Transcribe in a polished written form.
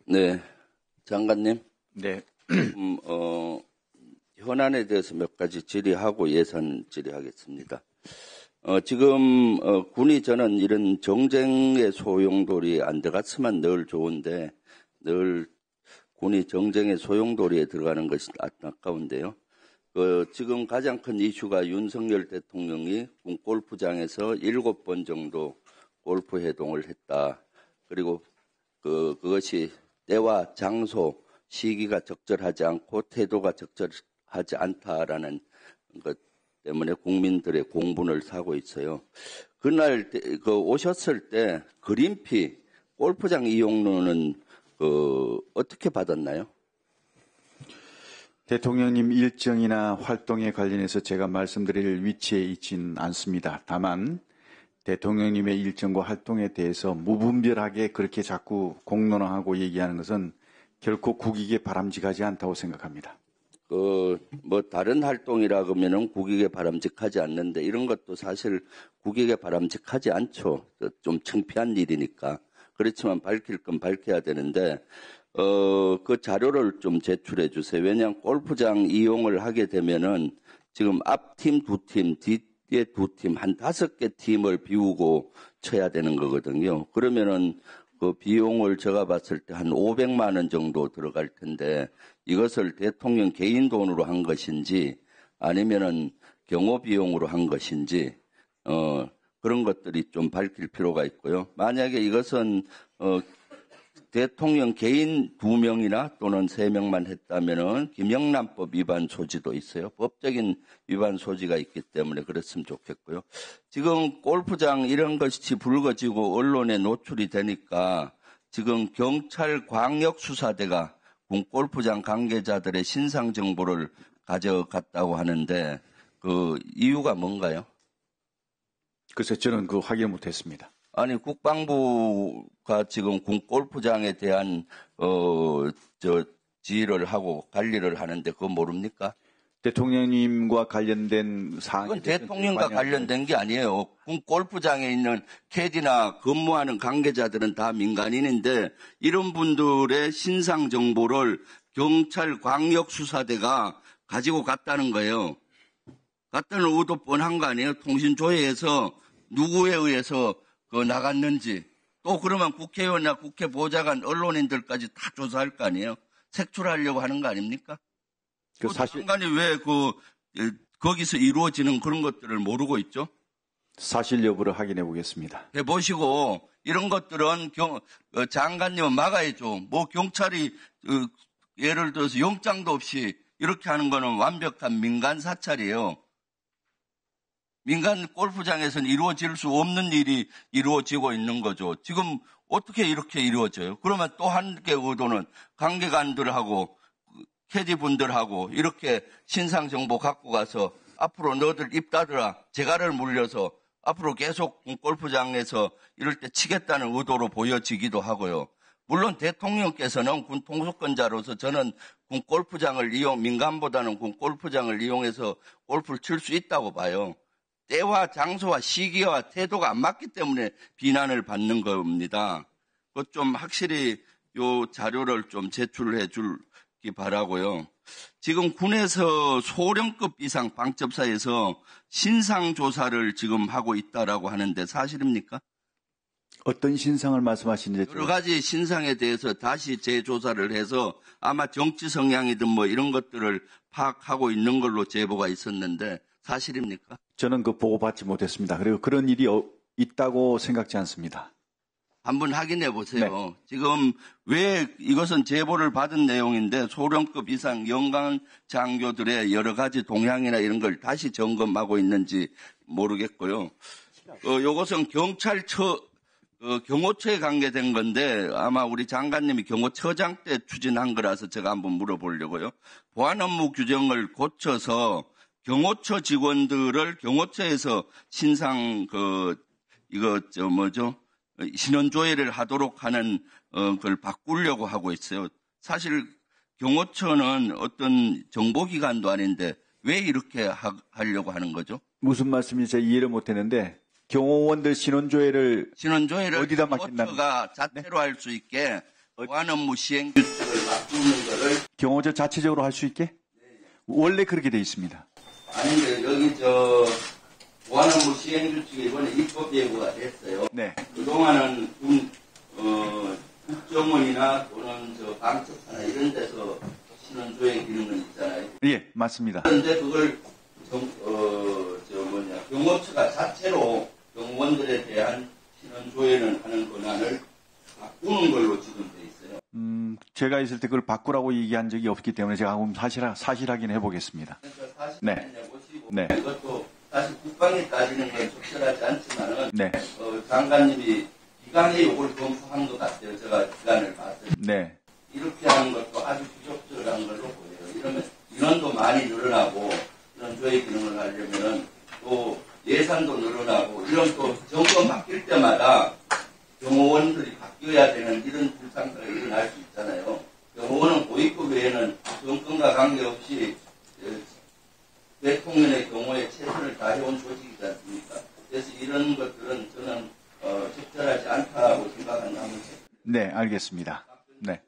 네, 장관님. 네. 현안에 대해서 몇 가지 질의하고 예산 질의하겠습니다. 지금 군이 저는 이런 정쟁의 소용돌이에 안 들어갔으면 늘 좋은데 늘 군이 정쟁의 소용돌이에 들어가는 것이 안타까운데요. 지금 가장 큰 이슈가 윤석열 대통령이 군 골프장에서 7번 정도 골프 회동을 했다. 그리고 그것이 때와 장소, 시기가 적절하지 않고 태도가 적절하지 않다라는 것 때문에 국민들의 공분을 사고 있어요. 그날 오셨을 때 그린피 골프장 이용료는 어떻게 받았나요? 대통령님 일정이나 활동에 관련해서 제가 말씀드릴 위치에 있지는 않습니다. 다만 대통령님의 일정과 활동에 대해서 무분별하게 그렇게 자꾸 공론화하고 얘기하는 것은 결코 국익에 바람직하지 않다고 생각합니다. 다른 활동이라 그러면은 국익에 바람직하지 않는데 이런 것도 사실 국익에 바람직하지 않죠. 좀 창피한 일이니까. 그렇지만 밝힐 건 밝혀야 되는데, 그 자료를 좀 제출해 주세요. 왜냐하면 골프장 이용을 하게 되면은 지금 앞팀 2팀, 뒤에 2팀, 한 5개 팀을 비우고 쳐야 되는 거거든요. 그러면은 그 비용을 제가 봤을 때 한 500만 원 정도 들어갈 텐데 이것을 대통령 개인 돈으로 한 것인지 아니면은 경호 비용으로 한 것인지 그런 것들이 좀 밝힐 필요가 있고요. 만약에 이것은 대통령 개인 2명이나 또는 3명만 했다면은 김영란법 위반 소지도 있어요. 법적인 위반 소지가 있기 때문에 그랬으면 좋겠고요. 지금 골프장 이런 것이 불거지고 언론에 노출이 되니까 지금 경찰 광역수사대가 군 골프장 관계자들의 신상 정보를 가져갔다고 하는데 그 이유가 뭔가요? 글쎄 저는 그 확인 못했습니다. 아니 국방부가 지금 군 골프장에 대한 지휘를 하고 관리를 하는데 그거 모릅니까? 대통령님과 관련된 사항이 그건 대통령과 관련된 게 아니에요. 군 골프장에 있는 캐디나 근무하는 관계자들은 다 민간인인데 이런 분들의 신상 정보를 경찰 광역수사대가 가지고 갔다는 거예요. 갔다는 의도 뻔한 거 아니에요? 통신조회에서 누구에 의해서 나갔는지 또 그러면 국회의원이나 국회 보좌관 언론인들까지 다 조사할 거 아니에요? 색출하려고 하는 거 아닙니까? 사실 장관이 왜 거기서 이루어지는 그런 것들을 모르고 있죠? 사실 여부를 확인해 보겠습니다. 해보시고 이런 것들은 장관님은 막아야죠. 뭐 경찰이 예를 들어서 영장도 없이 이렇게 하는 거는 완벽한 민간 사찰이에요. 민간 골프장에서는 이루어질 수 없는 일이 이루어지고 있는 거죠. 지금 어떻게 이렇게 이루어져요? 그러면 또 한 개 의도는 관계관들하고 캐디분들하고 이렇게 신상 정보 갖고 가서 앞으로 너들 입 닫으라 재갈을 물려서 앞으로 계속 골프장에서 이럴 때 치겠다는 의도로 보여지기도 하고요. 물론 대통령께서는 군 통수권자로서 저는 군 골프장을 민간보다는 군 골프장을 이용해서 골프를 칠 수 있다고 봐요. 때와 장소와 시기와 태도가 안 맞기 때문에 비난을 받는 겁니다. 그것 좀 확실히 요 자료를 좀 제출해 주기 바라고요. 지금 군에서 소령급 이상 방첩사에서 신상조사를 지금 하고 있다라고 하는데 사실입니까? 어떤 신상을 말씀하시는지 여러 가지 신상에 대해서 다시 재조사를 해서 아마 정치 성향이든 뭐 이런 것들을 파악하고 있는 걸로 제보가 있었는데 사실입니까? 저는 그 보고받지 못했습니다. 그리고 그런 일이 있다고 생각지 않습니다. 한번 확인해 보세요. 네. 지금 왜 이것은 제보를 받은 내용인데 소령급 이상 영광 장교들의 여러 가지 동향이나 이런 걸 다시 점검하고 있는지 모르겠고요. 이것은 경호처에 관계된 건데 아마 우리 장관님이 경호처장 때 추진한 거라서 제가 한번 물어보려고요. 보안 업무 규정을 고쳐서 경호처 직원들을 경호처에서 신상 신원조회를 하도록 하는 걸 바꾸려고 하고 있어요. 사실 경호처는 어떤 정보기관도 아닌데 왜 이렇게 하려고 하는 거죠? 무슨 말씀인지 제가 이해를 못했는데 경호원들 신원조회를 어디다 맡긴다는 경호처가 자체로 할 수 있게 보안 업무 시행 규칙을 바꾸는 거를 경호처 자체적으로 할 수 있게? 원래 그렇게 돼 있습니다. 아닌데 여기 보안 업무 시행 규칙이 이번에 입법 예고가 됐어요. 네. 그동안은 국정원이나 또는 방첩사나 이런 데서 신원조회 기능은 있잖아요. 예, 맞습니다. 그런데 그걸 경호처가 자체로 경호원들에 대한 신원조회는 하는 권한을 바꾸는 걸로 지금 돼 있어요. 제가 있을 때 그걸 바꾸라고 얘기한 적이 없기 때문에 제가 한번 사실 확인해 보겠습니다. 그러니까 사실 네. 보시고 네. 이것도 사실 국방에 따지는 건 적절하지 않지만은 네. 장관님이 기간에 이걸 검토한 것 같아요. 제가 기간을 봤을 때. 네. 이렇게 하는 것도 아주 부적절한 걸로 보여요. 이러면 인원도 많이 늘어나고 이런 조회 기능을 하려면은 또 예산도 늘어나고 이런 또 정권 바뀔 때마다 경호원들이 바뀌어야 되는 이런 불상사가 일어날 수 있잖아요. 경호원은 고위급 외에는 정권과 관계없이 대통령의 경호에 최선을 다해온 조직이지 않습니까? 그래서 이런 것들은 저는 적절하지 않다고 생각한다면. 네, 알겠습니다. 네.